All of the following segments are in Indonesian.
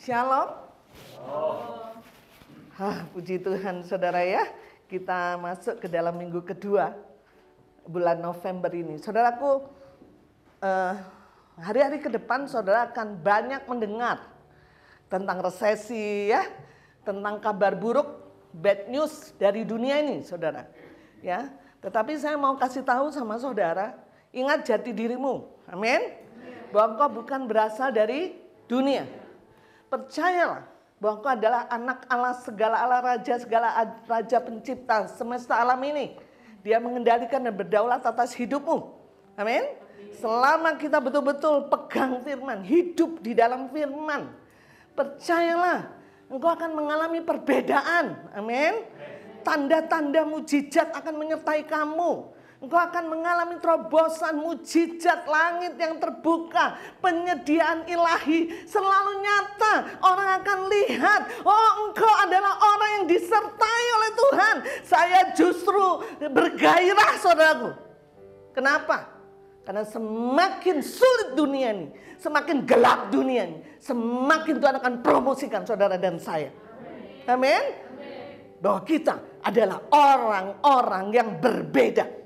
Shalom. Puji Tuhan saudara ya. Kita masuk ke dalam minggu kedua bulan November ini. Saudaraku, hari-hari ke depan saudara akan banyak mendengar tentang resesi ya, tentang kabar buruk, bad news dari dunia ini saudara. Ya, tetapi saya mau kasih tahu sama saudara, ingat jati dirimu. Amin. Bahwa engkau bukan berasal dari dunia. Percayalah bahwa engkau adalah anak Allah, segala raja pencipta semesta alam ini. Dia mengendalikan dan berdaulat atas hidupmu. Amin. Selama kita betul-betul pegang firman, hidup di dalam firman, percayalah engkau akan mengalami perbedaan. Amin. Tanda-tanda mujizat akan menyertai kamu. Engkau akan mengalami terobosan mujizat, langit yang terbuka, penyediaan ilahi selalu nyata. Orang akan lihat, oh engkau adalah orang yang disertai oleh Tuhan. Saya justru bergairah saudaraku. Kenapa? Karena semakin sulit dunia ini, semakin gelap dunia ini, semakin Tuhan akan promosikan saudara dan saya. Amin. Bahwa kita adalah orang-orang yang berbeda.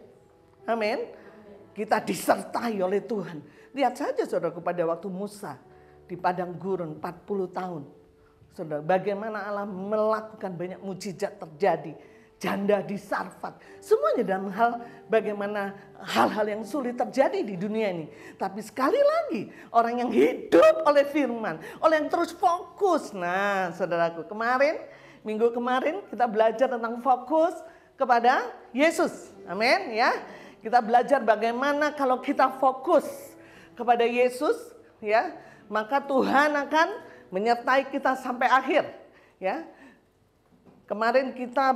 Amin. Kita disertai oleh Tuhan. Lihat saja saudaraku pada waktu Musa di padang gurun 40 tahun. Saudara, bagaimana Allah melakukan banyak mujizat terjadi. Janda di Sarfat. Semuanya dalam bagaimana hal-hal yang sulit terjadi di dunia ini. Tapi sekali lagi orang yang hidup oleh firman. Oleh yang terus fokus. Nah saudaraku, minggu kemarin kita belajar tentang fokus kepada Yesus. Amin ya. Kita belajar bagaimana kalau kita fokus kepada Yesus ya, maka Tuhan akan menyertai kita sampai akhir ya. Kemarin kita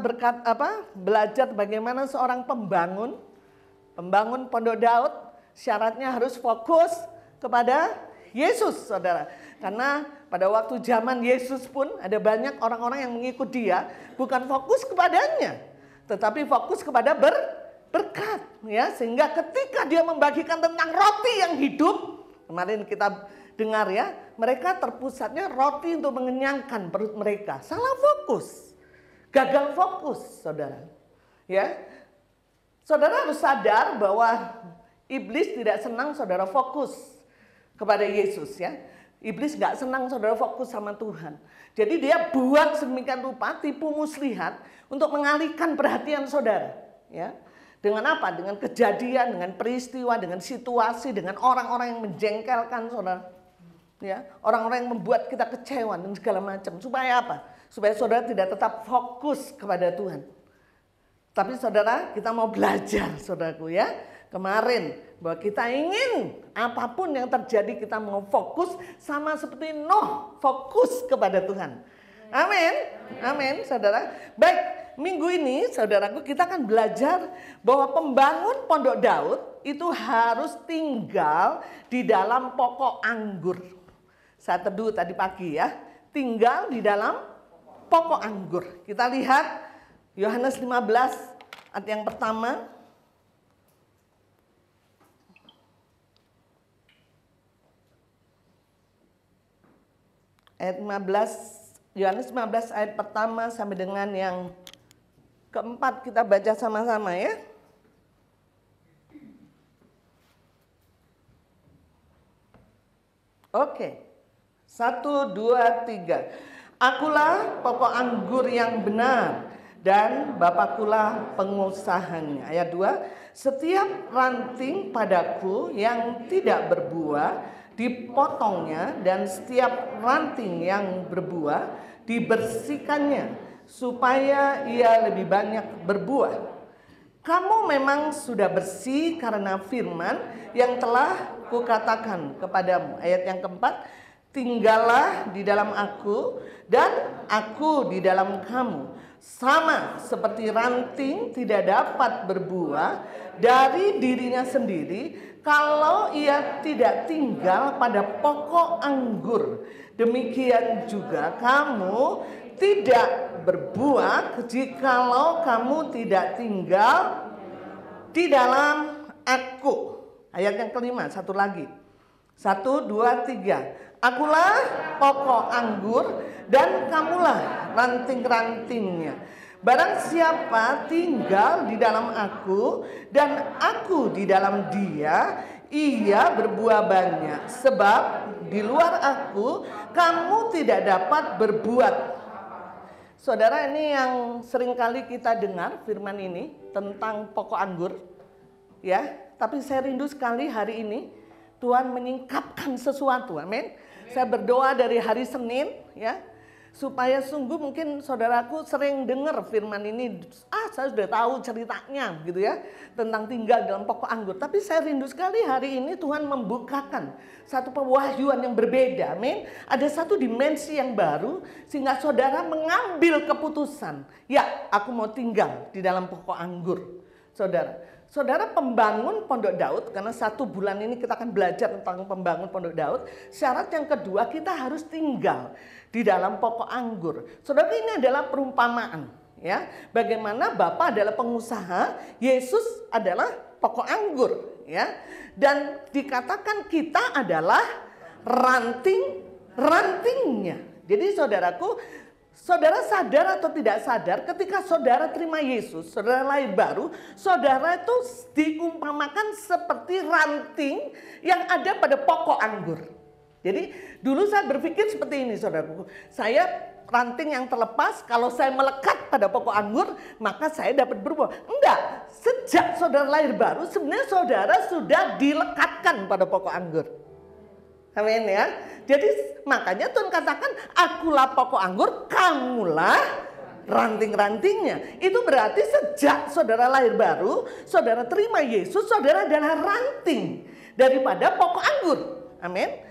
belajar bagaimana seorang pembangun Pondok Daud syaratnya harus fokus kepada Yesus, saudara. Karena pada waktu zaman Yesus pun ada banyak orang-orang yang mengikut dia, bukan fokus kepadanya, tetapi fokus kepada berkat ya, sehingga ketika dia membagikan tentang roti yang hidup, kemarin kita dengar ya, mereka terpusatnya roti untuk mengenyangkan perut mereka. Salah fokus, gagal fokus, saudara. Ya, saudara harus sadar bahwa iblis tidak senang saudara fokus kepada Yesus ya. Iblis nggak senang saudara fokus sama Tuhan. Jadi dia buat sedemikian rupa tipu muslihat untuk mengalihkan perhatian saudara ya. Dengan apa? Dengan kejadian, dengan peristiwa, dengan situasi, dengan orang-orang yang menjengkelkan saudara. Ya, orang-orang yang membuat kita kecewa dan segala macam. Supaya apa? Supaya saudara tidak tetap fokus kepada Tuhan. Tapi saudara, kita mau belajar saudaraku ya. Kemarin bahwa kita ingin apapun yang terjadi kita mau fokus sama seperti Nuh fokus kepada Tuhan. Amin. Amin saudara. Baik. Minggu ini saudaraku kita akan belajar bahwa pembangun Pondok Daud itu harus tinggal di dalam pokok anggur. Saya teduh tadi pagi ya, tinggal di dalam pokok anggur. Kita lihat Yohanes 15 ayat yang pertama. Ayat 15, Yohanes 15 ayat pertama sampai dengan yang keempat kita baca sama-sama ya. Oke. 1, 2, 3. Akulah pokok anggur yang benar dan Bapakulah pengusahanya. Ayat 2. Setiap ranting padaku yang tidak berbuah dipotongnya dan setiap ranting yang berbuah dibersihkannya supaya ia lebih banyak berbuah. Kamu memang sudah bersih karena firman yang telah kukatakan kepadamu. Ayat yang keempat, tinggallah di dalam aku dan aku di dalam kamu. Sama seperti ranting tidak dapat berbuah dari dirinya sendiri kalau ia tidak tinggal pada pokok anggur. Demikian juga kamu tidak berbuah jikalau kamu tidak tinggal di dalam aku. Ayat yang kelima, satu lagi. 1, 2, 3. Akulah pokok anggur dan kamulah ranting-rantingnya. Barang siapa tinggal di dalam aku dan aku di dalam dia, ia berbuah banyak. Sebab di luar aku kamu tidak dapat berbuat. Saudara, ini yang seringkali kita dengar firman ini tentang pokok anggur. Ya, tapi saya rindu sekali hari ini Tuhan menyingkapkan sesuatu. Amin. Saya berdoa dari hari Senin ya, supaya sungguh mungkin saudaraku sering dengar firman ini, saya sudah tahu ceritanya gitu ya, tentang tinggal dalam pokok anggur. Tapi saya rindu sekali hari ini Tuhan membukakan satu pewahyuan yang berbeda, amin. Ada satu dimensi yang baru sehingga saudara mengambil keputusan, ya aku mau tinggal di dalam pokok anggur. Saudara pembangun Pondok Daud, karena 1 bulan ini kita akan belajar tentang pembangun Pondok Daud. Syarat yang kedua, kita harus tinggal di dalam pokok anggur. Saudara, ini adalah perumpamaan ya. Bagaimana Bapa adalah pengusaha, Yesus adalah pokok anggur ya. Dan dikatakan kita adalah rantingnya. Jadi saudaraku, saudara sadar atau tidak sadar, ketika saudara terima Yesus, saudara lahir baru, saudara itu diumpamakan seperti ranting yang ada pada pokok anggur. Jadi dulu saya berpikir seperti ini, saudaraku. Saya ranting yang terlepas, kalau saya melekat pada pokok anggur, maka saya dapat berbuah. Enggak, sejak saudara lahir baru, sebenarnya saudara sudah dilekatkan pada pokok anggur. Amin ya. Jadi makanya Tuhan katakan, akulah pokok anggur, kamulah ranting-rantingnya. Itu berarti sejak saudara lahir baru, saudara terima Yesus, saudara adalah ranting daripada pokok anggur. Amin.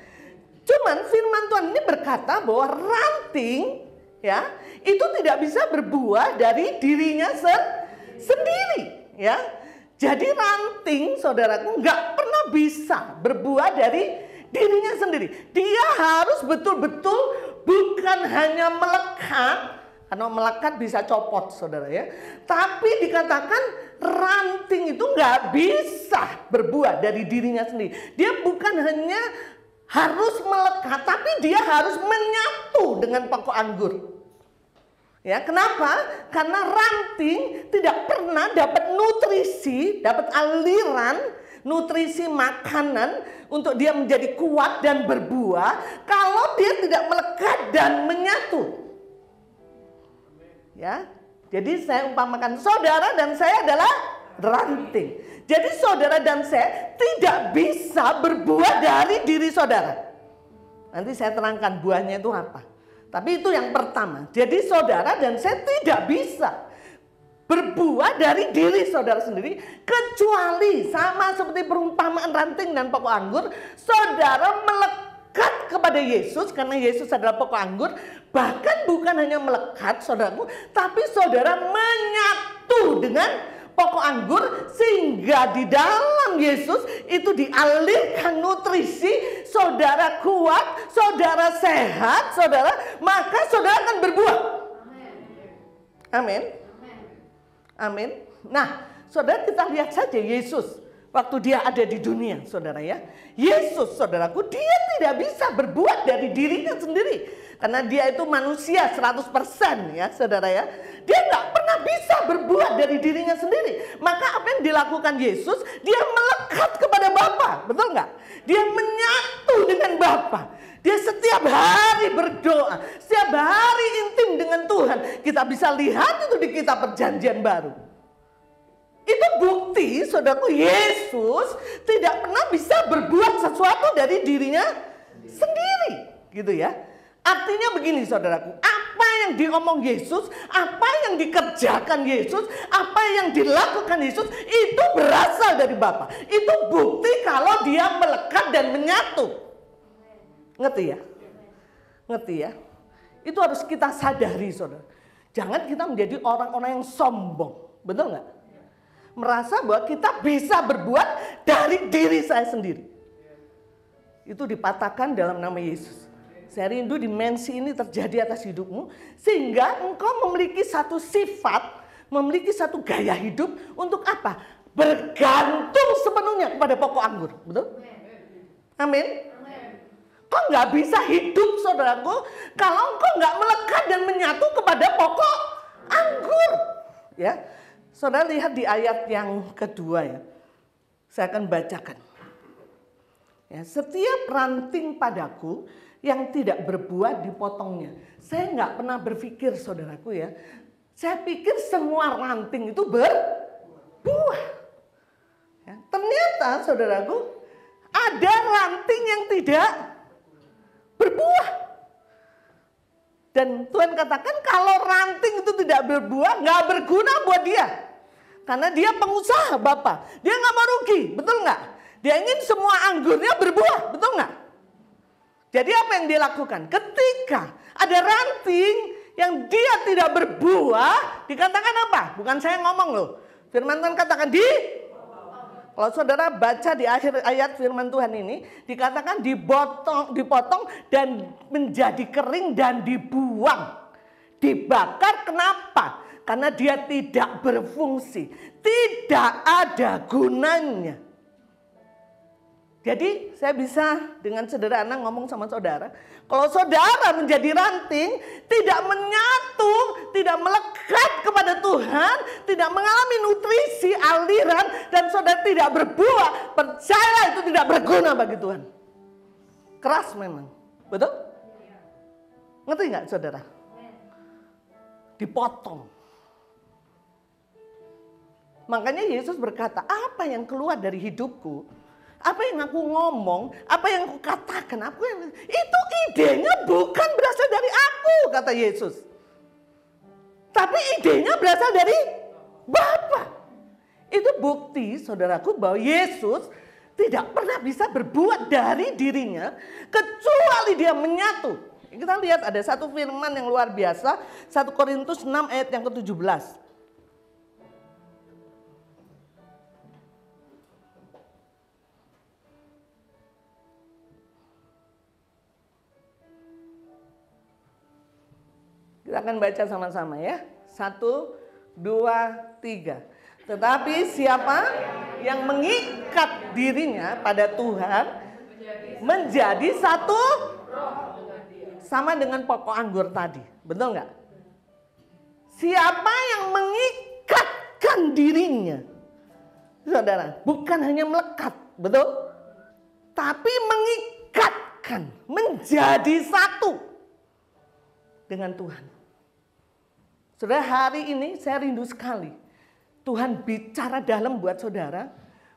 Cuman firman Tuhan ini berkata bahwa ranting ya, itu tidak bisa berbuah dari dirinya sendiri ya. Jadi ranting, saudaraku, nggak pernah bisa berbuah dari dirinya sendiri. Dia harus betul-betul bukan hanya melekat, karena melekat bisa copot saudara ya. Tapi dikatakan ranting itu nggak bisa berbuah dari dirinya sendiri. Dia bukan hanya harus melekat, tapi dia harus menyatu dengan pokok anggur. Ya, kenapa? Karena ranting tidak pernah dapat nutrisi, dapat aliran nutrisi makanan untuk dia menjadi kuat dan berbuah kalau dia tidak melekat dan menyatu. Ya. Jadi saya umpamakan saudara dan saya adalah ranting. Jadi saudara dan saya tidak bisa berbuah dari diri saudara. Nanti saya terangkan buahnya itu apa. Tapi itu yang pertama. Jadi saudara dan saya tidak bisa berbuah dari diri saudara sendiri, kecuali sama seperti perumpamaan ranting dan pokok anggur, saudara melekat kepada Yesus karena Yesus adalah pokok anggur. Bahkan bukan hanya melekat saudaraku, tapi saudara menyatu dengan pokok anggur sehingga di dalam Yesus itu dialirkan nutrisi, saudara kuat, saudara sehat, saudara, maka saudara akan berbuah. Amin. Amin. Nah, saudara, kita lihat saja Yesus waktu dia ada di dunia, saudara ya. Yesus, saudaraku, dia tidak bisa berbuat dari dirinya sendiri. Karena dia itu manusia 100% ya, saudara ya. Dia nggak pernah bisa berbuat dari dirinya sendiri. Maka apa yang dilakukan Yesus? Dia melekat kepada Bapa, betul nggak? Dia menyatu dengan Bapa. Dia setiap hari berdoa, setiap hari intim dengan Tuhan. Kita bisa lihat itu di kitab Perjanjian Baru. Itu bukti, saudaraku, Yesus tidak pernah bisa berbuat sesuatu dari dirinya sendiri, gitu ya. Artinya begini, saudaraku, apa yang diomong Yesus, apa yang dikerjakan Yesus, apa yang dilakukan Yesus, itu berasal dari Bapa. Itu bukti kalau dia melekat dan menyatu. Ngerti ya? Ngerti ya? Itu harus kita sadari, saudara. Jangan kita menjadi orang-orang yang sombong. Betul nggak? Merasa bahwa kita bisa berbuat dari diri saya sendiri. Itu dipatahkan dalam nama Yesus. Saya rindu dimensi ini terjadi atas hidupmu. Sehingga engkau memiliki satu sifat, memiliki satu gaya hidup. Untuk apa? Bergantung sepenuhnya kepada pokok anggur. Betul? Amin. Kok nggak bisa hidup, saudaraku, kalau engkau nggak melekat dan menyatu kepada pokok anggur. Ya, saudara lihat di ayat yang kedua ya. Saya akan bacakan. Ya, setiap ranting padaku yang tidak berbuah dipotongnya. Saya nggak pernah berpikir, saudaraku ya. Saya pikir semua ranting itu berbuah. Ya, ternyata, saudaraku, ada ranting yang tidak berbuah. Dan Tuhan katakan kalau ranting itu tidak berbuah, nggak berguna buat dia. Karena dia pengusaha Bapak. Dia nggak mau rugi, betul nggak? Dia ingin semua anggurnya berbuah, betul nggak? Jadi apa yang dia lakukan? Ketika ada ranting yang dia tidak berbuah, dikatakan apa? Bukan saya ngomong loh. Firman Tuhan katakan kalau saudara baca di akhir ayat firman Tuhan ini, dikatakan dipotong dan menjadi kering dan dibuang. Dibakar, kenapa? Karena dia tidak berfungsi. Tidak ada gunanya. Jadi saya bisa dengan sederhana ngomong sama saudara. Kalau saudara menjadi ranting, tidak menyatu, tidak melekat kepada Tuhan, tidak mengalami nutrisi, aliran, dan saudara tidak berbuah, percayalah itu tidak berguna bagi Tuhan. Keras memang, betul? Ngerti nggak saudara? Dipotong. Makanya Yesus berkata, apa yang keluar dari hidupku, apa yang aku ngomong, apa yang aku katakan, itu idenya bukan berasal dari aku, kata Yesus. Tapi idenya berasal dari Bapa. Itu bukti, saudaraku, bahwa Yesus tidak pernah bisa berbuat dari dirinya kecuali dia menyatu. Kita lihat ada satu firman yang luar biasa, 1 Korintus 6 ayat yang ke-17. Kita akan baca sama-sama ya. 1, 2, 3. Tetapi siapa yang mengikat dirinya pada Tuhan menjadi satu sama dengan pokok anggur tadi. Betul nggak? Siapa yang mengikatkan dirinya, saudara, bukan hanya melekat, betul? Tapi mengikatkan, menjadi satu dengan Tuhan. Saudara, hari ini saya rindu sekali Tuhan bicara dalam buat saudara,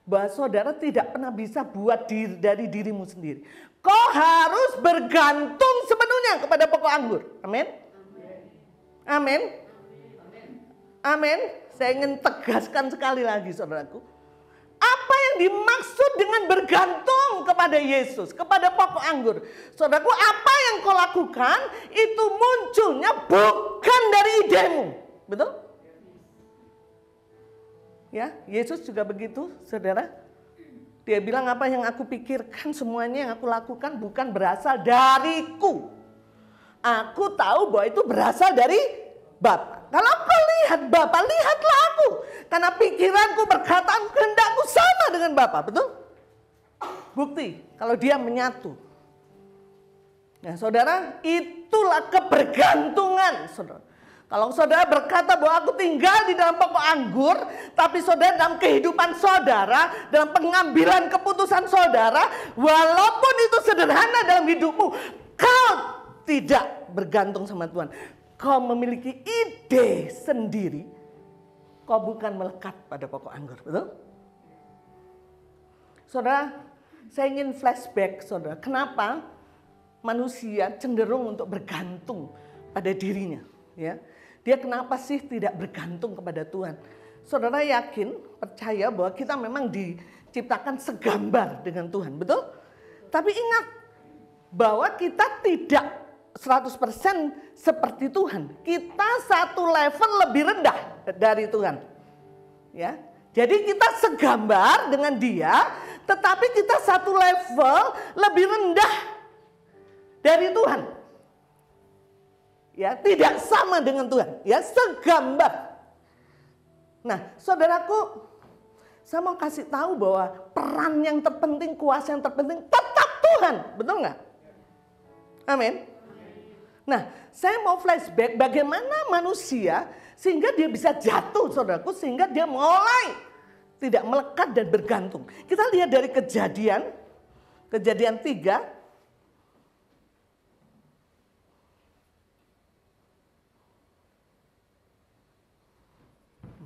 bahwa saudara tidak pernah bisa buat dari dirimu sendiri. Kau harus bergantung sepenuhnya kepada pokok anggur. Amin. Amin. Amin. Saya ingin tegaskan sekali lagi, saudaraku. Apa yang dimaksud dengan bergantung kepada Yesus, kepada pokok anggur? Saudaraku, apa yang kau lakukan itu munculnya bukan dari idemu. Betul? Ya, Yesus juga begitu, saudara. Dia bilang, apa yang aku pikirkan, semuanya yang aku lakukan bukan berasal dariku. Aku tahu bahwa itu berasal dari Bapa. Kalau kau lihat Bapa, lihatlah aku. Karena pikiranku, perkataan, kehendakku sama dengan Bapa, betul? Bukti, kalau dia menyatu. Nah, saudara, itulah kebergantungan, saudara. Kalau saudara berkata bahwa aku tinggal di dalam pokok anggur, tapi saudara dalam kehidupan saudara, dalam pengambilan keputusan saudara, walaupun itu sederhana dalam hidupmu, kau tidak bergantung sama Tuhan. Kau memiliki ide sendiri, kau bukan melekat pada pokok anggur, betul? Saudara, saya ingin flashback, saudara. Kenapa manusia cenderung untuk bergantung pada dirinya? Ya, dia kenapa sih tidak bergantung kepada Tuhan? Saudara yakin, percaya bahwa kita memang diciptakan segambar dengan Tuhan, betul? Tapi ingat bahwa kita tidak 100% seperti Tuhan. Kita satu level lebih rendah dari Tuhan. Ya. Jadi kita segambar dengan Dia, tetapi kita satu level lebih rendah dari Tuhan. Ya, tidak sama dengan Tuhan, ya, segambar. Nah, saudaraku, saya mau kasih tahu bahwa peran yang terpenting, kuasa yang terpenting tetap Tuhan, betul nggak? Amin. Nah, saya mau flashback bagaimana manusia sehingga dia bisa jatuh, saudaraku, sehingga dia mulai tidak melekat dan bergantung. Kita lihat dari Kejadian 3.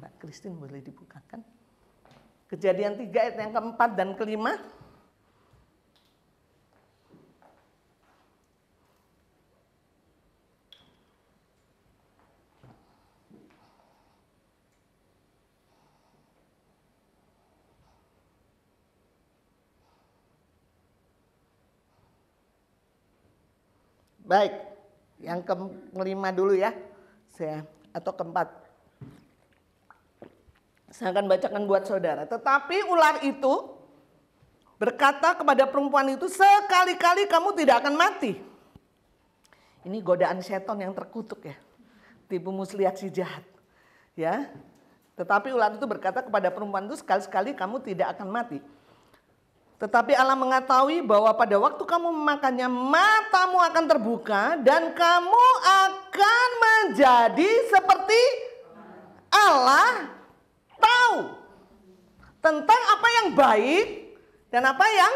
Mbak Christine boleh dibukakan. Kejadian 3 ayat yang keempat dan kelima. Baik, yang kelima dulu ya, atau keempat. Saya akan bacakan buat saudara. Tetapi ular itu berkata kepada perempuan itu, sekali-kali kamu tidak akan mati. Ini godaan setan yang terkutuk ya, tipu muslihat si jahat. Ya, tetapi ular itu berkata kepada perempuan itu, sekali-kali kamu tidak akan mati. Tetapi Allah mengetahui bahwa pada waktu kamu memakannya, matamu akan terbuka dan kamu akan menjadi seperti Allah, tahu tentang apa yang baik dan apa yang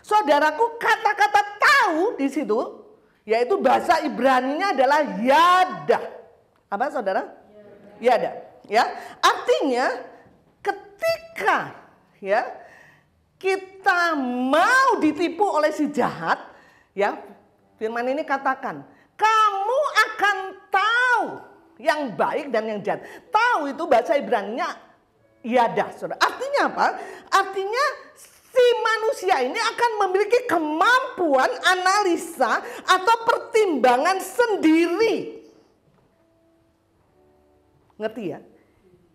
saudaraku, kata-kata tahu di situ yaitu bahasa Ibrani-nya adalah yada. Apa saudara? Yada. Ya, artinya ketika ya kita mau ditipu oleh si jahat, ya, firman ini katakan, kamu akan tahu yang baik dan yang jahat. Tahu itu bahasa Ibrani-nya yada, saudara. Artinya apa? Artinya si manusia ini akan memiliki kemampuan analisa atau pertimbangan sendiri. Ngerti ya?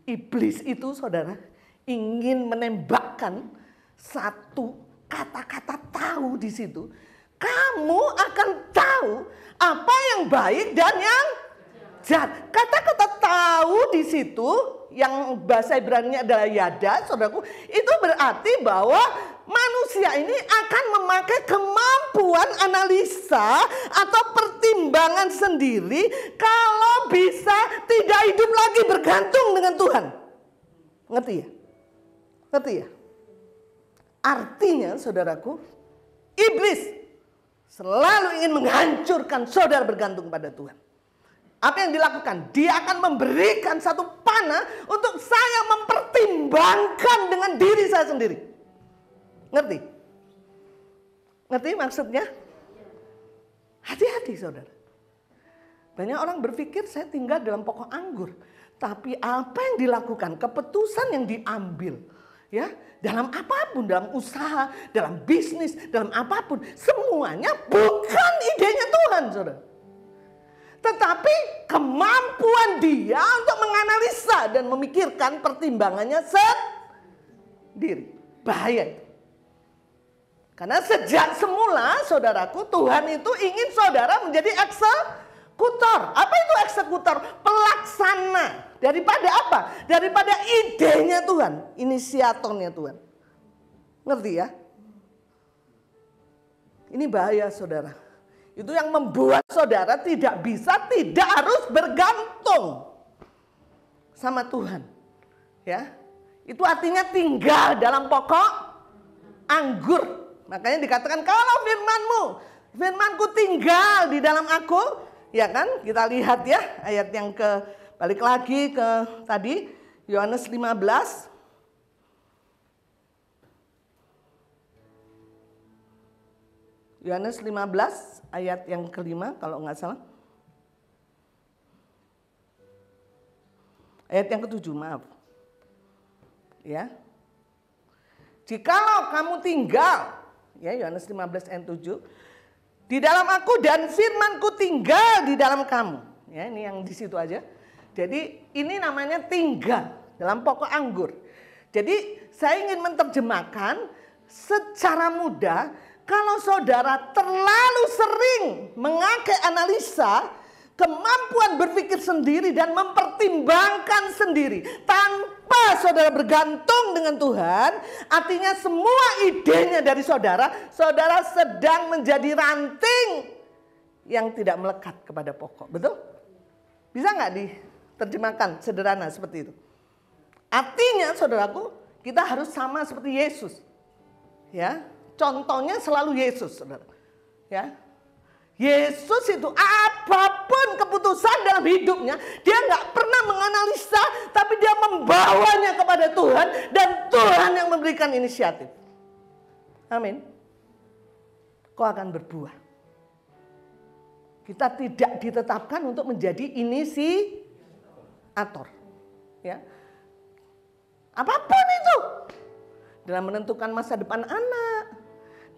Iblis itu, saudara, ingin menembakkan satu kata-kata tahu di situ. Kamu akan tahu apa yang baik dan yang jahat. Kata-kata tahu di situ yang bahasa Ibrani adalah yada, saudaraku, itu berarti bahwa manusia ini akan memakai kemampuan analisa atau pertimbangan sendiri kalau bisa tidak hidup lagi bergantung dengan Tuhan. Ngerti ya? Ngerti ya? Artinya, saudaraku, iblis selalu ingin menghancurkan saudara bergantung pada Tuhan. Apa yang dilakukan? Dia akan memberikan satu panah untuk saya mempertimbangkan dengan diri saya sendiri. Ngerti? Ngerti maksudnya? Hati-hati, saudara. Banyak orang berpikir saya tinggal dalam pokok anggur. Tapi apa yang dilakukan? Keputusan yang diambil, ya, dalam apapun, dalam usaha, dalam bisnis, dalam apapun, semuanya bukan idenya Tuhan, saudara. Tetapi kemampuan dia untuk menganalisa dan memikirkan pertimbangannya sendiri. Bahaya itu. Karena sejak semula, saudaraku, Tuhan itu ingin saudara menjadi eksekutor. Apa itu eksekutor? Pelaksana. Daripada apa? Daripada idenya Tuhan, inisiatornya Tuhan. Ngerti ya? Ini bahaya, saudara. Itu yang membuat saudara tidak harus bergantung sama Tuhan. Ya. Itu artinya tinggal dalam pokok anggur. Makanya dikatakan kalau firmanku tinggal di dalam aku, ya kan? Kita lihat ya ayat yang balik lagi ke tadi, Yohanes 15. Yohanes 15 ayat yang kelima kalau nggak salah. Ayat yang ketujuh, maaf. Ya. Jikalau kamu tinggal, ya Yohanes 15 ayat 7, di dalam aku dan firmanku tinggal di dalam kamu. Ya, ini yang di situ aja. Jadi ini namanya tinggal dalam pokok anggur. Jadi saya ingin menerjemahkan secara mudah, kalau saudara terlalu sering mengakai analisa, kemampuan berpikir sendiri dan mempertimbangkan sendiri tanpa saudara bergantung dengan Tuhan, artinya semua idenya dari saudara, saudara sedang menjadi ranting yang tidak melekat kepada pokok. Betul? Bisa nggak diterjemahkan sederhana seperti itu? Artinya saudaraku, kita harus sama seperti Yesus. Ya, contohnya selalu Yesus, saudara. Ya, Yesus itu apapun keputusan dalam hidupnya, dia nggak pernah menganalisa, tapi dia membawanya kepada Tuhan dan Tuhan yang memberikan inisiatif. Amin. Kau akan berbuah. Kita tidak ditetapkan untuk menjadi inisiator. Ya. Apapun itu. Dalam menentukan masa depan anak,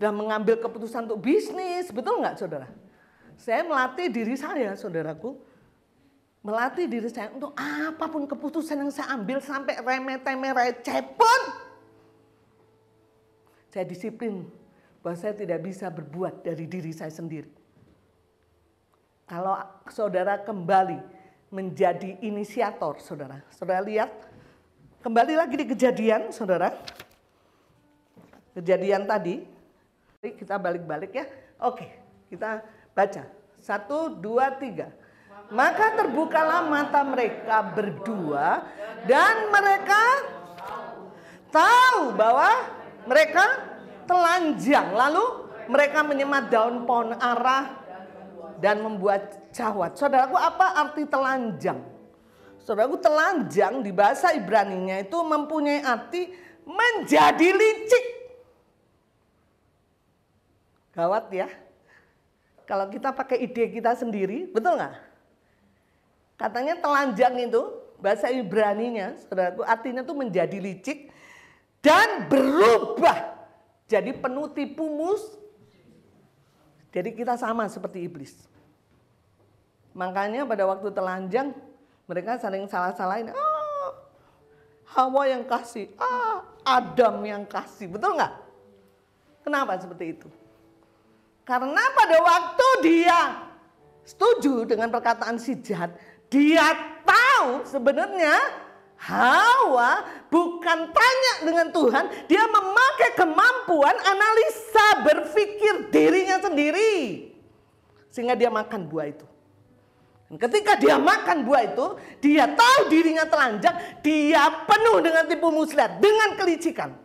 dalam mengambil keputusan untuk bisnis, betul nggak saudara? Saya melatih diri saya, saudaraku. Melatih diri saya untuk apapun keputusan yang saya ambil sampai remeh-temeh receh pun. Saya disiplin bahwa saya tidak bisa berbuat dari diri saya sendiri. Kalau saudara kembali menjadi inisiator, saudara. Saudara lihat, kembali lagi di Kejadian, saudara. Kejadian tadi, kita balik-balik ya. Oke, kita baca. 1, 2, 3. Maka terbukalah mata mereka berdua dan mereka tahu bahwa mereka telanjang. Lalu mereka menyemat daun pohon ara dan membuat cawat. Saudaraku, apa arti telanjang? Saudaraku, telanjang di bahasa Ibraninya itu mempunyai arti menjadi licik. Gawat ya. Kalau kita pakai ide kita sendiri, betul nggak? Katanya telanjang itu, bahasa Ibraninya, saudaraku, artinya itu menjadi licik dan berubah jadi penuh tipu mus. Jadi kita sama seperti iblis. Makanya pada waktu telanjang, mereka saling salah-salahin. Hawa yang kasih, Adam yang kasih, betul nggak? Kenapa seperti itu? Karena pada waktu dia setuju dengan perkataan si jahat, dia tahu sebenarnya Hawa bukan tanya dengan Tuhan, dia memakai kemampuan analisa berpikir dirinya sendiri. Sehingga dia makan buah itu. Dan ketika dia makan buah itu, dia tahu dirinya telanjang, dia penuh dengan tipu muslihat, dengan kelicikan.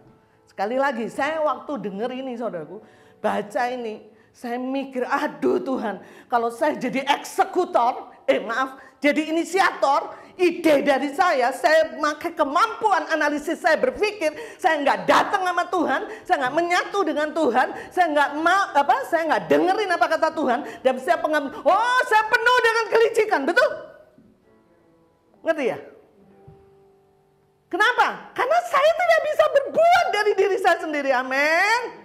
Sekali lagi, saya waktu dengar ini saudaraku, baca ini, saya mikir, aduh Tuhan, kalau saya jadi eksekutor, jadi inisiator, ide dari saya pakai kemampuan analisis saya berpikir, saya nggak datang sama Tuhan, saya nggak menyatu dengan Tuhan, saya nggak dengerin apa kata Tuhan, dan saya saya penuh dengan kelicikan, betul? Ngerti ya? Kenapa? Karena saya tidak bisa berbuat dari diri saya sendiri, amin.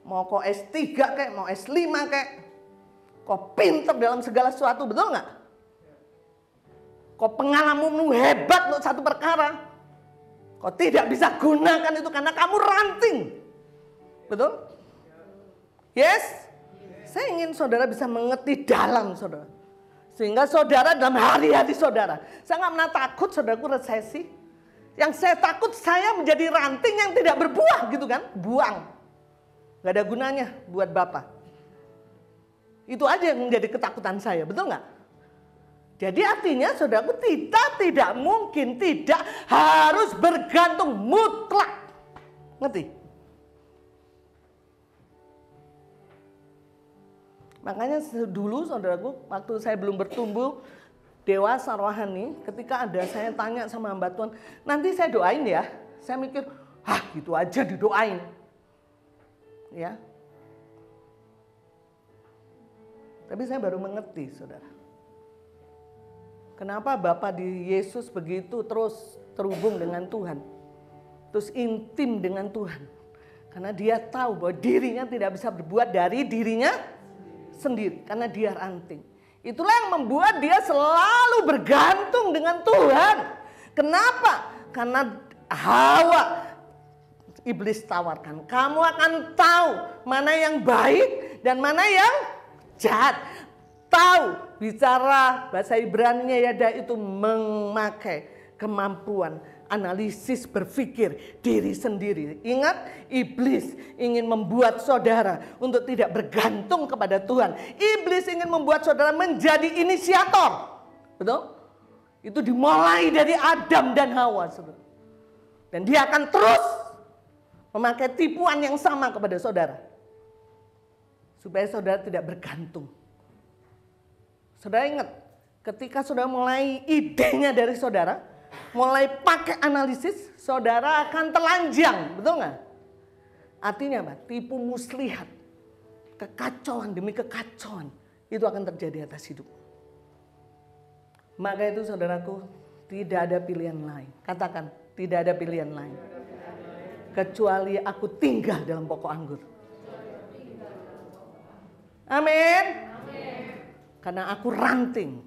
Mau kok S3 kayak, mau S5 kayak, kok pinter dalam segala sesuatu, betul nggak? Kok pengalamanmu hebat untuk satu perkara, kok tidak bisa gunakan itu karena kamu ranting, betul? Yes? Saya ingin saudara bisa mengerti dalam saudara, sehingga saudara dalam hari-hari saudara, saya nggak pernah takut saudaraku resesi. Yang saya takut saya menjadi ranting yang tidak berbuah gitu kan, buang. Gak ada gunanya buat Bapak. Itu aja yang menjadi ketakutan saya, betul nggak? Jadi artinya saudaraku, kita tidak mungkin, tidak harus bergantung mutlak. Ngerti? Makanya dulu saudaraku, waktu saya belum bertumbuh dewasa rohani, ketika ada saya tanya sama hamba Tuhan, nanti saya doain ya. Saya mikir, gitu aja didoain. Ya, tapi saya baru mengerti saudara, kenapa Bapa di Yesus begitu terus terhubung dengan Tuhan, terus intim dengan Tuhan, karena dia tahu bahwa dirinya tidak bisa berbuat dari dirinya sendiri, karena dia ranting. Itulah yang membuat dia selalu bergantung dengan Tuhan. Kenapa? Karena Hawa iblis tawarkan, kamu akan tahu mana yang baik dan mana yang jahat. Tahu, bicara bahasa Ibrani-nya yada itu memakai kemampuan analisis berpikir diri sendiri. Ingat, iblis ingin membuat saudara untuk tidak bergantung kepada Tuhan. Iblis ingin membuat saudara menjadi inisiator. Betul? Itu dimulai dari Adam dan Hawa, saudara. Dan dia akan terus memakai tipuan yang sama kepada saudara. Supaya saudara tidak bergantung. Saudara ingat, ketika saudara mulai idenya dari saudara, mulai pakai analisis, saudara akan telanjang, betul nggak? Artinya apa? Tipu muslihat, kekacauan demi kekacauan itu akan terjadi atas hidup. Maka itu saudaraku, tidak ada pilihan lain. Katakan, tidak ada pilihan lain. Kecuali aku tinggal dalam pokok anggur. Amin. Karena aku ranting.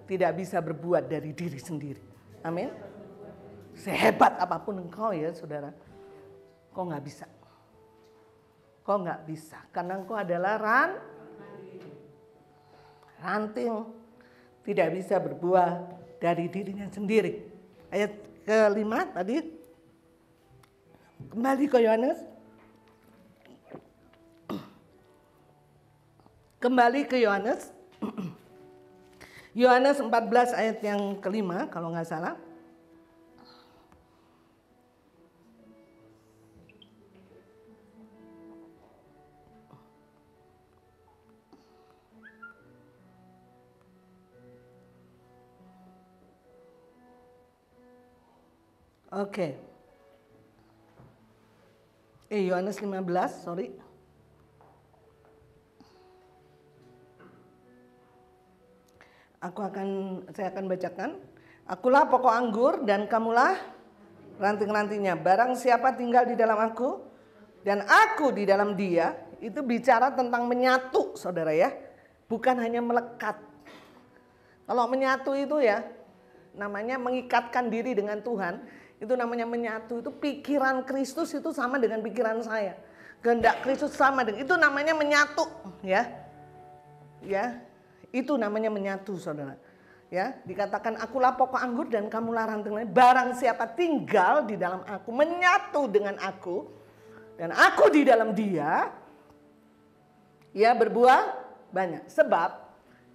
Tidak bisa berbuat dari diri sendiri. Amin. Sehebat apapun engkau ya saudara, kau nggak bisa. Kau nggak bisa. Karena engkau adalah ranting. Tidak bisa berbuah dari dirinya sendiri. Ayat ke-5 tadi. Kembali ke Yohanes. Kembali ke Yohanes. Yohanes 14 ayat yang ke-5 kalau nggak salah. Oke. Yohanes 15, sorry. Saya akan bacakan. Akulah pokok anggur dan kamulah ranting-rantingnya. Barang siapa tinggal di dalam aku dan aku di dalam dia, itu bicara tentang menyatu, saudara ya. Bukan hanya melekat. Kalau menyatu itu ya, namanya mengikatkan diri dengan Tuhan, itu namanya menyatu. Itu pikiran Kristus itu sama dengan pikiran saya. Kehendak Kristus sama dengan, itu namanya menyatu, ya. Ya. Itu namanya menyatu, saudara. Ya, dikatakan akulah pokok anggur dan kamulah ranting. Barang siapa tinggal di dalam aku, menyatu dengan aku, dan aku di dalam dia, ia berbuah banyak. Sebab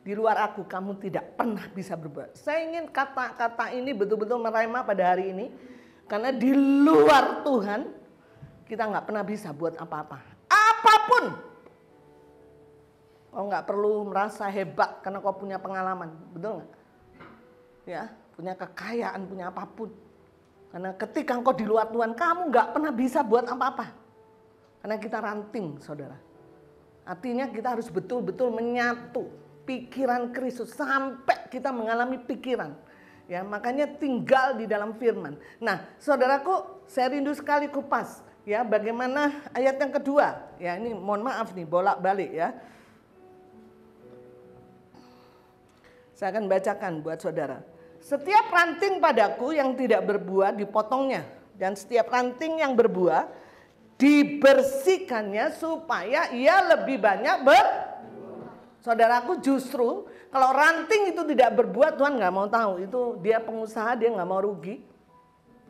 di luar aku kamu tidak pernah bisa berbuat. Saya ingin kata-kata ini betul-betul merema pada hari ini, karena di luar Tuhan kita nggak pernah bisa buat apa-apa. Apapun. Kau nggak perlu merasa hebat karena kau punya pengalaman, betul nggak? Ya, punya kekayaan, punya apapun. Karena ketika engkau di luar Tuhan, kamu nggak pernah bisa buat apa-apa. Karena kita ranting, saudara. Artinya kita harus betul-betul menyatu pikiran Kristus sampai kita mengalami pikiran. Ya, makanya tinggal di dalam firman. Nah, saudaraku, saya rindu sekali kupas. Ya, bagaimana ayat yang kedua? Ya, ini mohon maaf nih, bolak-balik ya. Saya akan bacakan buat saudara. Setiap ranting padaku yang tidak berbuah dipotongnya. Dan setiap ranting yang berbuah dibersihkannya supaya ia lebih banyak Saudaraku, justru kalau ranting itu tidak berbuah, Tuhan nggak mau tahu. Itu dia pengusaha, dia nggak mau rugi.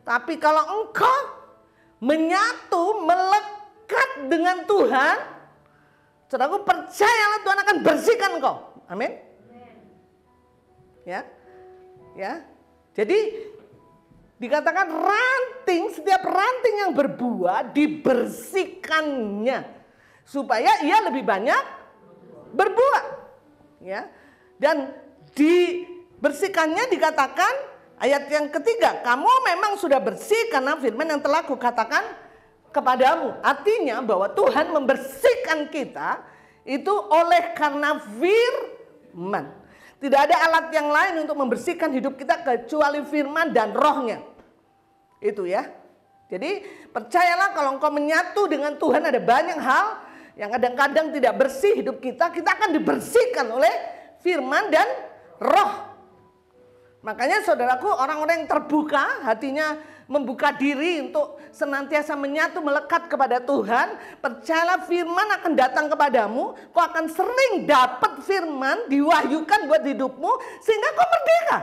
Tapi kalau engkau menyatu, melekat dengan Tuhan, saudaraku, percayalah Tuhan akan bersihkan engkau. Amin. Ya, ya. Jadi dikatakan ranting, setiap ranting yang berbuah dibersihkannya supaya ia lebih banyak berbuah. Ya, dan dibersihkannya dikatakan ayat yang ketiga, kamu memang sudah bersih karena firman yang telah kukatakan kepadamu. Artinya bahwa Tuhan membersihkan kita itu oleh karena firman. Tidak ada alat yang lain untuk membersihkan hidup kita kecuali firman dan rohnya. Itu ya. Jadi percayalah kalau engkau menyatu dengan Tuhan, ada banyak hal yang kadang-kadang tidak bersih hidup kita, kita akan dibersihkan oleh firman dan roh. Makanya saudaraku, orang-orang yang terbuka hatinya, membuka diri untuk senantiasa menyatu, melekat kepada Tuhan, percayalah firman akan datang kepadamu, kau akan sering dapat firman diwahyukan buat hidupmu sehingga kau merdeka.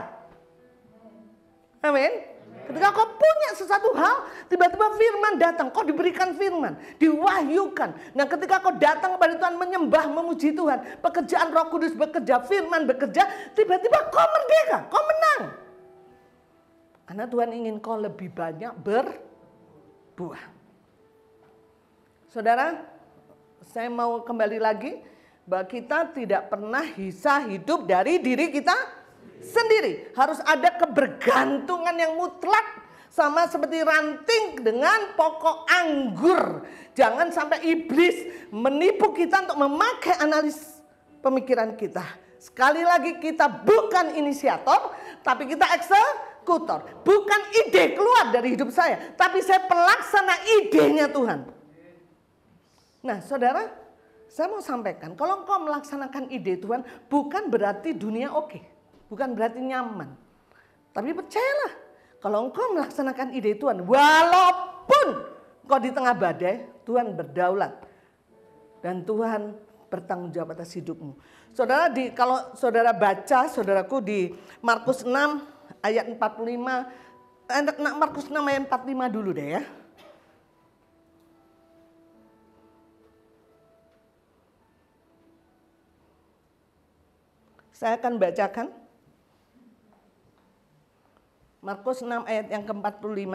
Amin. Ketika kau punya sesuatu hal, tiba-tiba firman datang, kau diberikan firman, diwahyukan. Nah ketika kau datang kepada Tuhan, menyembah, memuji Tuhan, pekerjaan Roh Kudus bekerja, firman bekerja, tiba-tiba kau merdeka, kau menang. Karena Tuhan ingin kau lebih banyak berbuah. Saudara, saya mau kembali lagi, bahwa kita tidak pernah bisa hidup dari diri kita sendiri. Harus ada kebergantungan yang mutlak, sama seperti ranting dengan pokok anggur. Jangan sampai iblis menipu kita untuk memakai analis pemikiran kita. Sekali lagi, kita bukan inisiator, tapi kita eksekutor. Bukan ide keluar dari hidup saya, tapi saya pelaksana idenya Tuhan. Nah saudara, saya mau sampaikan, kalau engkau melaksanakan ide Tuhan, bukan berarti dunia oke. Bukan berarti nyaman. Tapi percayalah, kalau engkau melaksanakan ide Tuhan, walaupun engkau di tengah badai, Tuhan berdaulat. Dan Tuhan bertanggung jawab atas hidupmu. Saudara, kalau saudara baca, saudaraku, di Markus 6 ayat 45, Markus 6 ayat 45 dulu deh ya. Saya akan bacakan. Markus 6 ayat yang ke-45.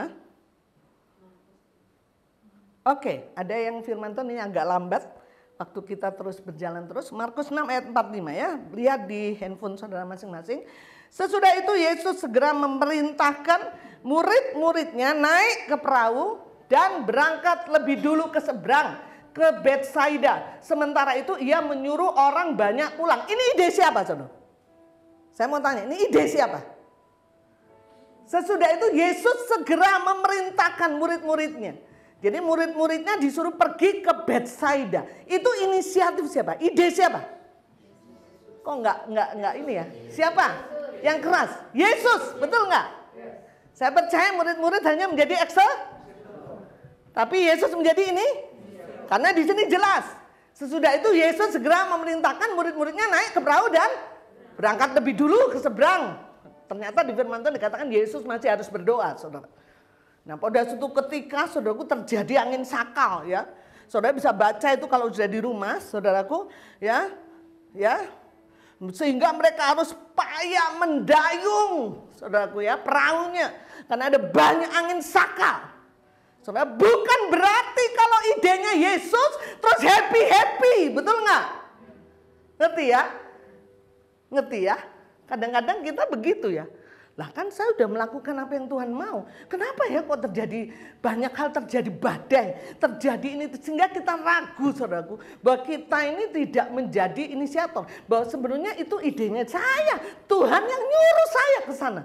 Oke, ada yang firman Tuhan ini agak lambat. Waktu kita terus berjalan terus. Markus 6 ayat 45 ya. Lihat di handphone saudara masing-masing. Sesudah itu Yesus segera memerintahkan murid-muridnya naik ke perahu dan berangkat lebih dulu ke seberang, ke Betsaida. Sementara itu ia menyuruh orang banyak pulang. Ini ide siapa saudara? Saya mau tanya, ini ide siapa? Sesudah itu Yesus segera memerintahkan murid-muridnya. Jadi murid-muridnya disuruh pergi ke Betsaida. Itu inisiatif siapa? Ide siapa? Kok enggak ini ya? Siapa? Yang keras? Yesus, betul enggak? Saya percaya murid-murid hanya menjadi tapi Yesus menjadi ini? Karena di sini jelas. Sesudah itu Yesus segera memerintahkan murid-muridnya naik ke perahu dan berangkat lebih dulu ke seberang. Ternyata di firman Tuhan dikatakan Yesus masih harus berdoa, saudara. Nah pada suatu ketika, saudaraku, terjadi angin sakal ya. Saudara bisa baca itu kalau sudah di rumah, saudaraku, ya. Sehingga mereka harus payah mendayung, saudaraku ya, perahunya. Karena ada banyak angin sakal. Saudara, bukan berarti kalau idenya Yesus terus happy-happy, betul nggak? Ngerti ya? Ngerti ya? Kadang-kadang kita begitu ya. Lah kan saya sudah melakukan apa yang Tuhan mau. Kenapa ya kok terjadi banyak hal, terjadi badai, terjadi ini, sehingga kita ragu, saudaraku, bahwa kita ini tidak menjadi inisiator. Bahwa sebenarnya itu idenya saya, Tuhan yang nyuruh saya ke sana.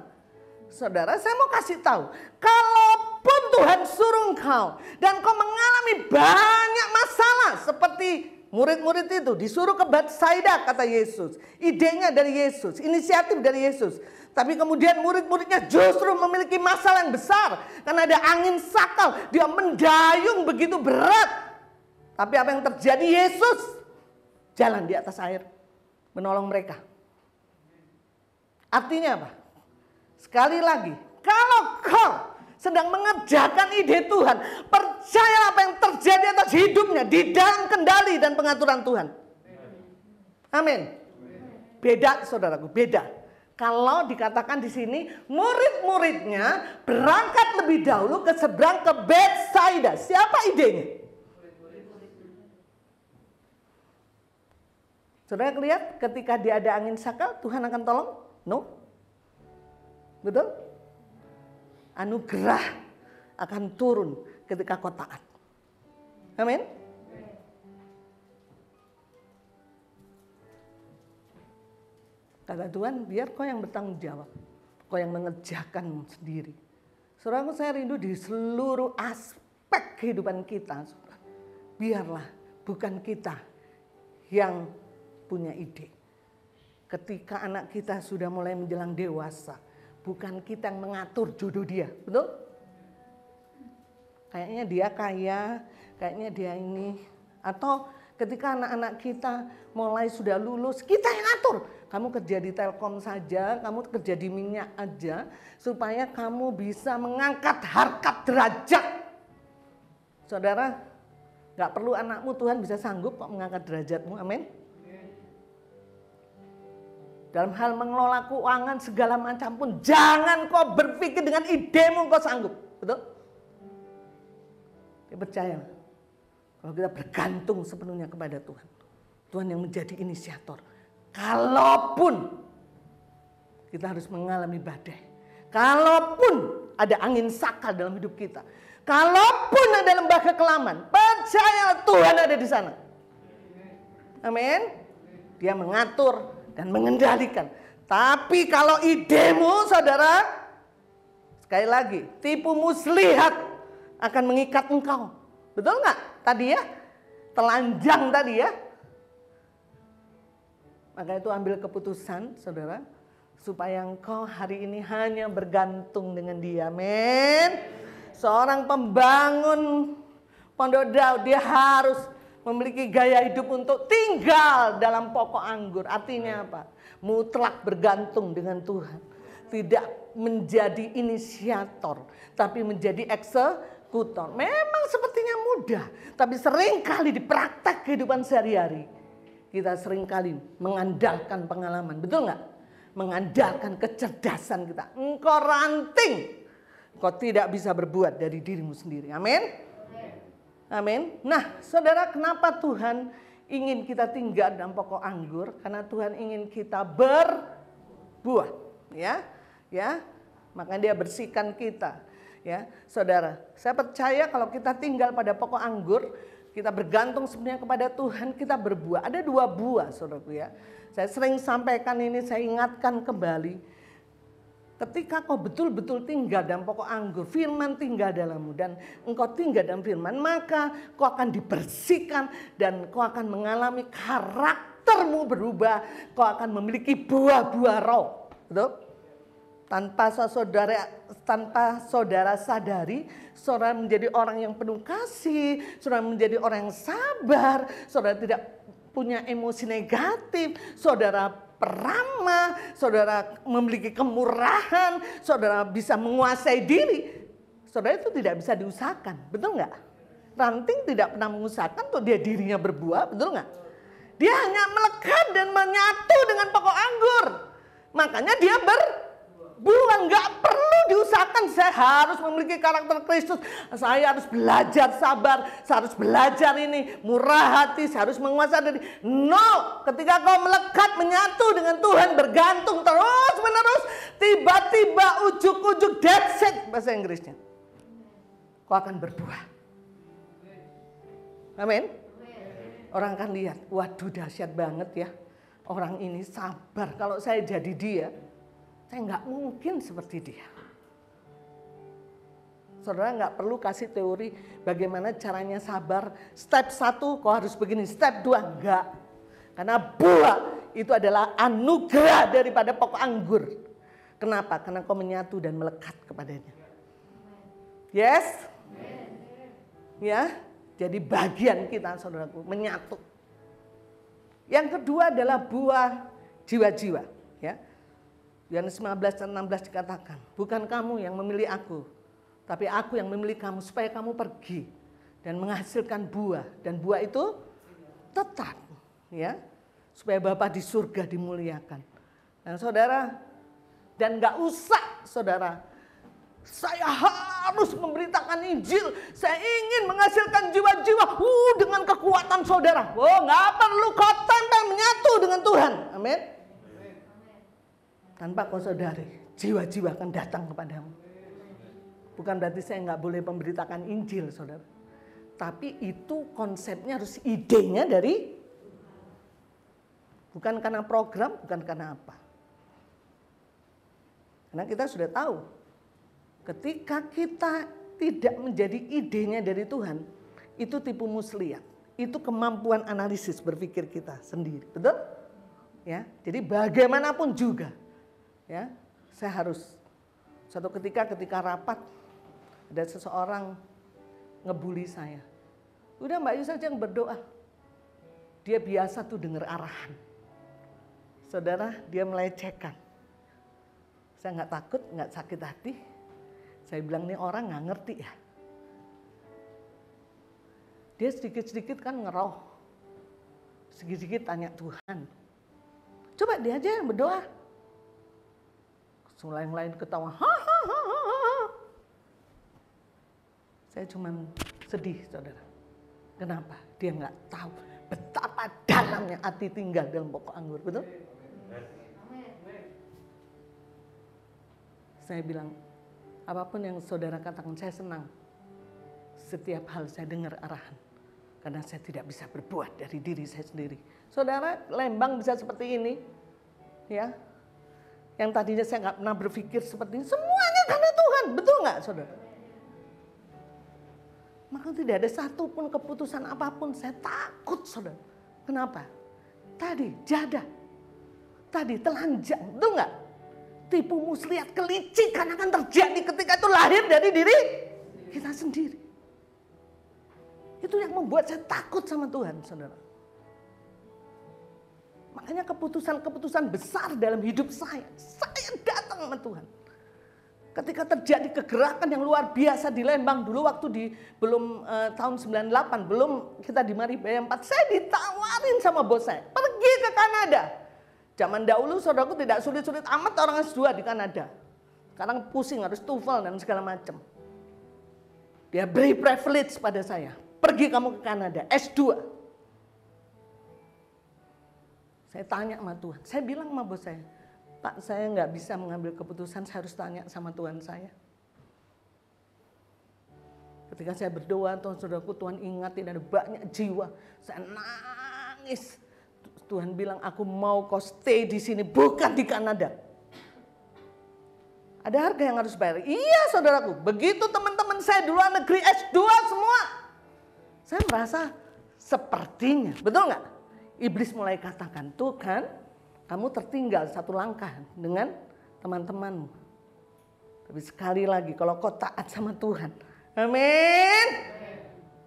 Saudara, saya mau kasih tahu, kalaupun Tuhan suruh engkau dan kau mengalami banyak masalah seperti murid-murid itu disuruh ke Betsaida, kata Yesus. Idenya dari Yesus, inisiatif dari Yesus. Tapi kemudian murid-muridnya justru memiliki masalah yang besar. Karena ada angin sakal, dia mendayung begitu berat. Tapi apa yang terjadi? Yesus jalan di atas air, menolong mereka. Artinya apa? Sekali lagi, kalau kau sedang mengerjakan ide Tuhan, percayalah apa yang terjadi atas hidupnya di dalam kendali dan pengaturan Tuhan. Amin. Beda, saudaraku, beda. Kalau dikatakan di sini murid-muridnya berangkat lebih dahulu ke seberang ke Betsaida. Siapa idenya? Saudara lihat ketika dia ada angin sakal, Tuhan akan tolong? No. Betul? Anugerah akan turun ketika kau taat. Amin. Kata Tuhan, biar kau yang bertanggung jawab, kau yang mengerjakan sendiri. Saudaraku, saya rindu di seluruh aspek kehidupan kita. Biarlah bukan kita yang punya ide. Ketika anak kita sudah mulai menjelang dewasa, bukan kita yang mengatur jodoh dia, betul? Kayaknya dia kaya, kayaknya dia ini. Atau ketika anak-anak kita mulai sudah lulus, kita yang atur. Kamu kerja di Telkom saja, kamu kerja di minyak aja, supaya kamu bisa mengangkat harkat derajat. Saudara, gak perlu anakmu, Tuhan bisa sanggup kok mengangkat derajatmu, amin. Dalam hal mengelola keuangan segala macam pun, jangan kau berpikir dengan idemu kau sanggup, betul? Kita percaya, kalau kita bergantung sepenuhnya kepada Tuhan, Tuhan yang menjadi inisiator. Kalaupun kita harus mengalami badai, kalaupun ada angin sakal dalam hidup kita, kalaupun ada lembah kekelaman, percayalah Tuhan ada di sana. Amin. Dia mengatur dan mengendalikan. Tapi kalau idemu, saudara, sekali lagi, tipu muslihat akan mengikat engkau. Betul nggak? Tadi ya, telanjang tadi ya. Maka itu ambil keputusan, saudara, supaya engkau hari ini hanya bergantung dengan Dia. Amin. Seorang pembangun Pondok Daud, dia harus memiliki gaya hidup untuk tinggal dalam pokok anggur. Artinya apa? Mutlak bergantung dengan Tuhan. Tidak menjadi inisiator, tapi menjadi eksekutor. Memang sepertinya mudah, tapi seringkali di praktek kehidupan sehari-hari kita seringkali mengandalkan pengalaman. Betul nggak? Mengandalkan kecerdasan kita. Engkau ranting, engkau tidak bisa berbuat dari dirimu sendiri. Amin. Amin. Nah, saudara, kenapa Tuhan ingin kita tinggal dalam pokok anggur? Karena Tuhan ingin kita berbuah, ya. Makanya Dia bersihkan kita, ya. Saudara, saya percaya kalau kita tinggal pada pokok anggur, kita bergantung sebenarnya kepada Tuhan, kita berbuah. Ada 2 buah, saudaraku ya. Saya sering sampaikan ini, saya ingatkan kembali. Ketika kau betul-betul tinggal dalam pokok anggur, firman tinggal dalammu, dan engkau tinggal dalam firman, maka kau akan dibersihkan dan kau akan mengalami karaktermu berubah. Kau akan memiliki buah-buah roh. Betul? Tanpa saudara sadari, saudara menjadi orang yang penuh kasih, saudara menjadi orang yang sabar, saudara tidak punya emosi negatif, saudara peramah, saudara memiliki kemurahan, saudara bisa menguasai diri. Saudara itu tidak bisa diusahakan, betul nggak? Ranting tidak pernah mengusahakan untuk dia dirinya berbuah, betul nggak? Dia hanya melekat dan menyatu dengan pokok anggur. Makanya dia berbuah, nggak perlu diusahakan. Saya harus memiliki karakter Kristus, saya harus belajar sabar, saya harus belajar ini, murah hati, saya harus menguasai diri. No, ketika kau melekat menyatu dengan Tuhan, bergantung terus menerus, tiba-tiba ujuk-ujuk, that's it bahasa Inggrisnya, kau akan berbuah. Amin. Orang akan lihat, waduh dahsyat banget ya, orang ini sabar. Kalau saya jadi dia, saya nggak mungkin seperti dia. Saudara nggak perlu kasih teori bagaimana caranya sabar. Step 1 kau harus begini, step 2 enggak. Karena buah itu adalah anugerah daripada pokok anggur. Kenapa? Karena kau menyatu dan melekat kepadanya. Yes? Ya, jadi bagian kita, saudaraku, menyatu. Yang kedua adalah buah jiwa-jiwa. Ya. Yohanes 15:16 dikatakan, bukan kamu yang memilih aku, tapi aku yang memilih kamu supaya kamu pergi dan menghasilkan buah, dan buah itu tetap, ya, supaya Bapa di surga dimuliakan. Nah, saudara, dan nggak usah, saudara, saya harus memberitakan Injil, saya ingin menghasilkan jiwa-jiwa dengan kekuatan saudara. Nggak perlu, kau tempel menyatu dengan Tuhan. Amin. Tanpa kau sadari, jiwa-jiwa akan datang kepadamu. Bukan berarti saya nggak boleh memberitakan Injil, saudara. Tapi itu konsepnya harus idenya dari, bukan karena program, bukan karena apa. Karena kita sudah tahu, ketika kita tidak menjadi idenya dari Tuhan, itu tipu muslihat. Itu kemampuan analisis berpikir kita sendiri, betul? Ya, jadi bagaimanapun juga, ya, saya harus suatu ketika rapat, ada seseorang ngebully saya. Udah Mbak Yu saja yang berdoa. Dia biasa tuh dengar arahan. Saudara, dia melecehkan. Saya nggak takut, nggak sakit hati. Saya bilang nih orang nggak ngerti ya. Dia sedikit-sedikit kan ngeroh. Sedikit-sedikit tanya Tuhan. Coba dia aja yang berdoa. Semua yang lain ketawa. Saya cuman sedih, saudara. Kenapa? Dia nggak tahu betapa dalamnya hati tinggal dalam pokok anggur, betul? Saya bilang, apapun yang saudara katakan, saya senang. Setiap hal saya dengar arahan. Karena saya tidak bisa berbuat dari diri saya sendiri. Saudara, Lembang bisa seperti ini. Ya, yang tadinya saya nggak pernah berpikir seperti ini. Semuanya karena Tuhan, betul nggak, saudara? Maka tidak ada satupun keputusan apapun saya takut, saudara. Kenapa? Tadi jadah, tadi telanjang, betul nggak? Tipu muslihat kelicikan akan terjadi ketika itu lahir dari diri kita sendiri. Itu yang membuat saya takut sama Tuhan, saudara. Makanya keputusan-keputusan besar dalam hidup saya datang sama Tuhan. Ketika terjadi kegerakan yang luar biasa di Lembang dulu waktu belum tahun 98, belum kita di Maribaya 4, saya ditawarin sama bos saya, pergi ke Kanada. Zaman dahulu saudaraku tidak sulit-sulit amat orang S2 di Kanada. Sekarang pusing harus TOEFL dan segala macam. Dia beri privilege pada saya. Pergi kamu ke Kanada, S2. Saya tanya sama Tuhan. Saya bilang sama bos saya, Pak, saya nggak bisa mengambil keputusan, saya harus tanya sama Tuhan saya. Ketika saya berdoa, saudaraku, Tuhan ingat tidak ada banyak jiwa. Saya nangis. Tuhan bilang, aku mau kau stay di sini, bukan di Kanada. Ada harga yang harus bayar. Iya, saudaraku. Begitu teman-teman saya di luar negeri S2 semua. Saya merasa sepertinya, betul nggak? Iblis mulai katakan, tuh kan, kamu tertinggal satu langkah dengan teman-temanmu. Tapi sekali lagi, kalau kau taat sama Tuhan, amin.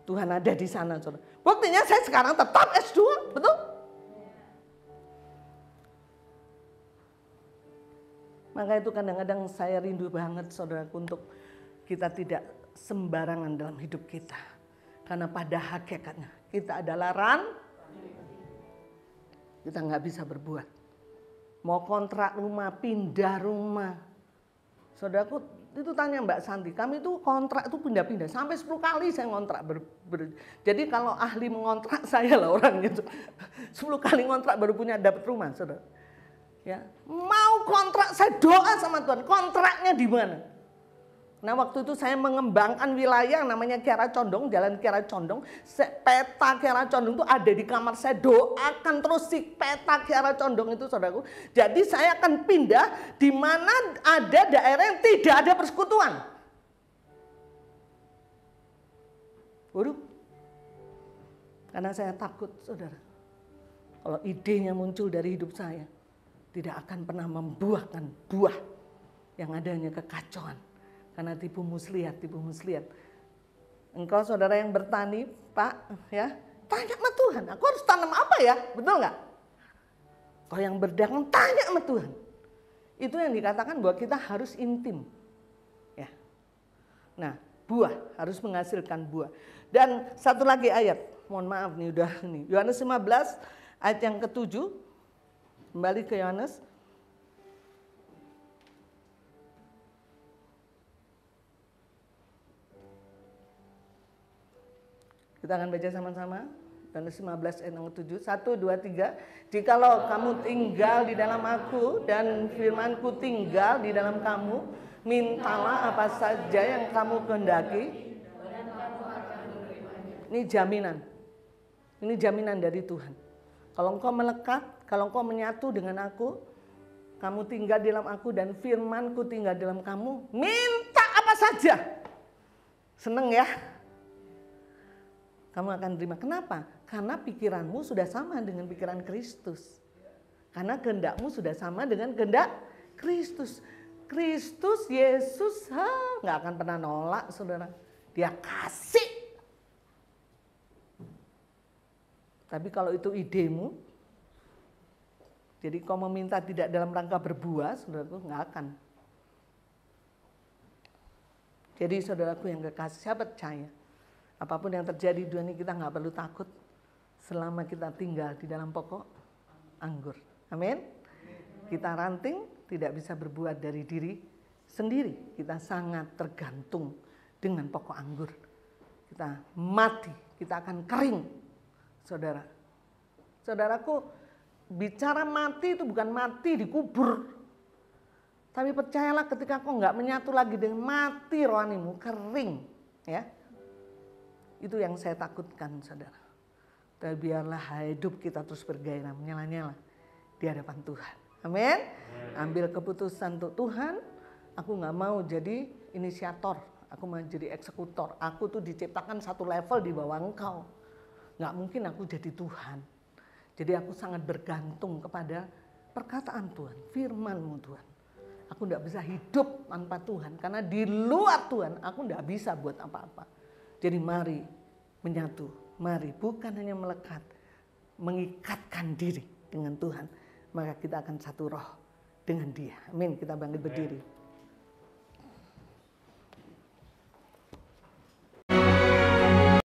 Tuhan ada di sana, saudara. Buktinya saya sekarang tetap S2, betul? Maka itu kadang-kadang saya rindu banget, saudaraku, untuk kita tidak sembarangan dalam hidup kita. Karena pada hakikatnya kita adalah kita nggak bisa berbuat. Mau kontrak rumah, pindah rumah. Saudaraku itu tanya Mbak Santi, kami itu kontrak itu pindah-pindah. Sampai 10 kali saya ngontrak. Jadi kalau ahli mengontrak saya lah orangnya itu. 10 kali ngontrak baru punya dapat rumah, saudara. Ya, mau kontrak saya doa sama Tuhan, kontraknya di mana? Nah waktu itu saya mengembangkan wilayah namanya Kiara Condong, Jalan Kiara Condong. Peta Kiara Condong itu ada di kamar saya, doakan terus si peta Kiara Condong itu, saudaraku. Jadi saya akan pindah di mana ada daerah yang tidak ada persekutuan. Waduh, karena saya takut, saudara. Kalau idenya muncul dari hidup saya, tidak akan pernah membuahkan buah yang adanya kekacauan. Karena tipu muslihat. Engkau saudara yang bertani, Pak, ya, tanya sama Tuhan, aku harus tanam apa ya, betul nggak? Kau yang berdagang, tanya sama Tuhan. Itu yang dikatakan bahwa kita harus intim, ya. Nah, buah harus menghasilkan buah. Dan satu lagi ayat, mohon maaf nih udah nih, Yohanes 15 ayat yang ke-7, kembali ke Yohanes. Kita akan baca sama-sama. Yohanes 15 ayat 7. 1, 2, 3. Jikalau kamu tinggal di dalam aku dan firmanku tinggal di dalam kamu, mintalah apa saja yang kamu kehendaki. Ini jaminan. Ini jaminan dari Tuhan. Kalau engkau melekat, kalau engkau menyatu dengan aku, kamu tinggal di dalam aku dan firmanku tinggal di dalam kamu, minta apa saja. Seneng ya? Kamu akan terima. Kenapa? Karena pikiranmu sudah sama dengan pikiran Kristus. Karena kehendakmu sudah sama dengan kehendak Kristus. Kristus, Yesus, nggak akan pernah nolak, saudara. Dia kasih. Tapi kalau itu idemu, Jadi kau meminta tidak dalam rangka berbuah, saudaraku, nggak akan. Jadi saudaraku yang kekasih, saya percaya apapun yang terjadi di dunia ini kita nggak perlu takut selama kita tinggal di dalam pokok anggur. Amin. Kita ranting tidak bisa berbuat dari diri sendiri. Kita sangat tergantung dengan pokok anggur. Kita mati, kita akan kering, saudara. Saudaraku, bicara mati itu bukan mati dikubur. Tapi percayalah ketika kau nggak menyatu lagi dengan mati rohanimu, kering. Ya, itu yang saya takutkan, saudara. Tapi biarlah hidup kita terus bergairah, menyala-nyala di hadapan Tuhan. Amin. Ambil keputusan untuk Tuhan. Aku nggak mau jadi inisiator, aku mau jadi eksekutor. Aku tuh diciptakan satu level di bawah engkau. Nggak mungkin aku jadi Tuhan. Jadi aku sangat bergantung kepada perkataan Tuhan, firman-Mu Tuhan. Aku nggak bisa hidup tanpa Tuhan, karena di luar Tuhan aku nggak bisa buat apa-apa. Jadi mari menyatu, mari bukan hanya melekat, mengikatkan diri dengan Tuhan. Maka kita akan satu roh dengan Dia. Amin. Kita bangkit berdiri.